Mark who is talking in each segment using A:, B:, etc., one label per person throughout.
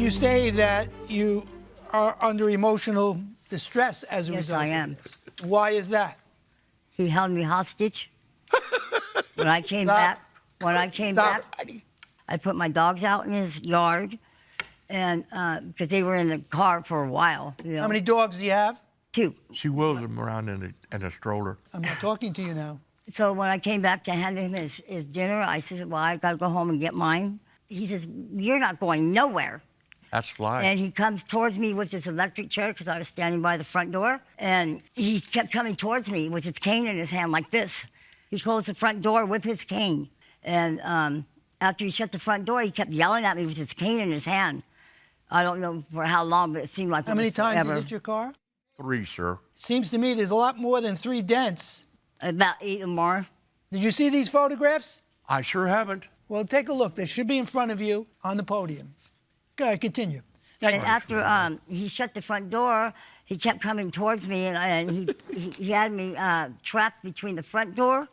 A: You say that you are under emotional distress as a result
B: I am.
A: of this. Why is that?
B: He held me hostage. When I came back, I put my dogs out in his yard, and because they were in the car for a while. You know?
A: How many dogs do you have?
B: 2.
C: She wheels him around in a stroller.
A: I'm not talking to you now.
B: So when I came back to hand him his dinner, I said, well, I got to go home and get mine. He says, you're not going nowhere.
C: That's fly.
B: And he comes towards me with his electric chair because I was standing by the front door. And he kept coming towards me with his cane in his hand like this. He closed the front door with his cane. And after he shut the front door, he kept yelling at me with his cane in his hand. I don't know for how long, but it seemed like
A: How many times
B: forever.
A: you hit your car?
C: 3, sir.
A: Seems to me there's a lot more than 3 dents.
B: About 8 or more.
A: Did you see these photographs?
C: I sure haven't.
A: Well, take a look. They should be in front of you on the podium. Go ahead, continue.
B: And after he shut the front door, he kept coming towards me, and he had me trapped between the front door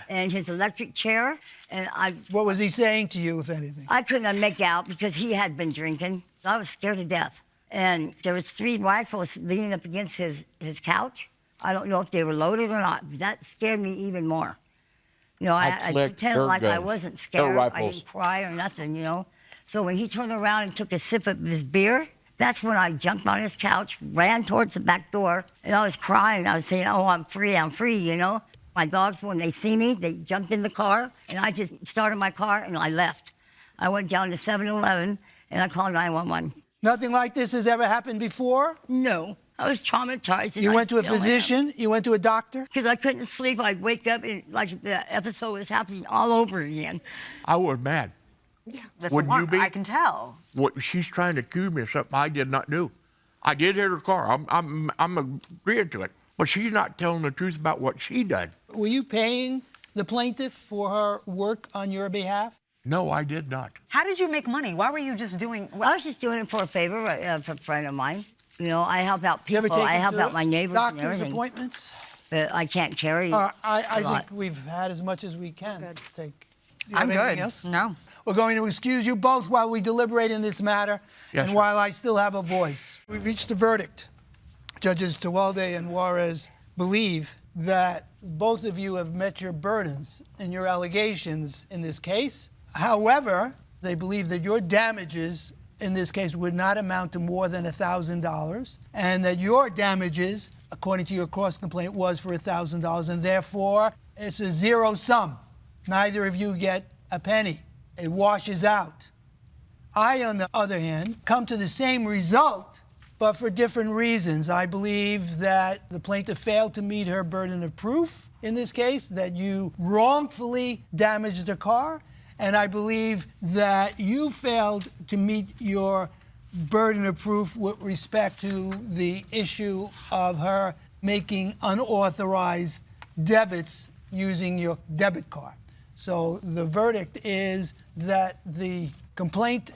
B: and his electric chair. And
A: What was he saying to you, if anything?
B: I couldn't make out because he had been drinking. I was scared to death. And there was 3 rifles leaning up against his couch. I don't know if they were loaded or not, but that scared me even more. You know, I pretended like I wasn't scared. I didn't cry or nothing, you know. So when he turned around and took a sip of his beer, that's when I jumped on his couch, ran towards the back door, and I was crying. I was saying, oh, I'm free, you know. My dogs, when they see me, they jumped in the car, and I just started my car, and I left. I went down to 7-Eleven, and I called 911.
A: Nothing like this has ever happened before?
B: No. I was traumatized.
A: You went to a physician? You went to a doctor?
B: Because I couldn't sleep. I'd wake up, and like the episode was happening all over again.
C: I was mad.
D: Yeah, that's
C: Wouldn't you be?
D: I can tell.
C: What she's trying to accuse me of something I did not do. I did hit her car. I'm agreeing to it. But she's not telling the truth about what she done.
A: Were you paying the plaintiff for her work on your behalf?
C: No, I did not.
D: How did you make money? Why were you just doing...
B: I was just doing it for a favor for a friend of mine. You know, I help out
A: You ever
B: people.
A: take
B: I help out my neighbors and
A: doctor's
B: everything.
A: appointments?
B: But I can't carry
A: I think we've had as much as we can. Take. Do you
D: I'm
A: have anything
D: good.
A: else?
D: No.
A: We're going to excuse you both while we deliberate in this matter
C: Yes,
A: and
C: sir.
A: while I still have a voice. We've reached a verdict. Judges Tewalde and Juarez believe that both of you have met your burdens and your allegations in this case. However, they believe that your damages in this case would not amount to more than $1,000, and that your damages, according to your cross-complaint, was for $1,000, and therefore it's a zero sum. Neither of you get a penny. It washes out. I, on the other hand, come to the same result, but for different reasons. I believe that the plaintiff failed to meet her burden of proof in this case, that you wrongfully damaged the car, and I believe that you failed to meet your burden of proof with respect to the issue of her making unauthorized debits using your debit card. So the verdict is that the complaint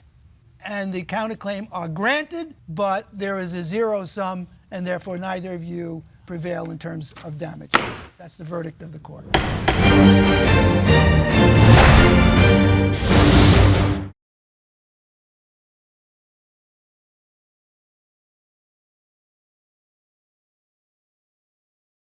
A: and the counterclaim are granted, but there is a zero sum, and therefore neither of you prevail in terms of damage. That's the verdict of the court.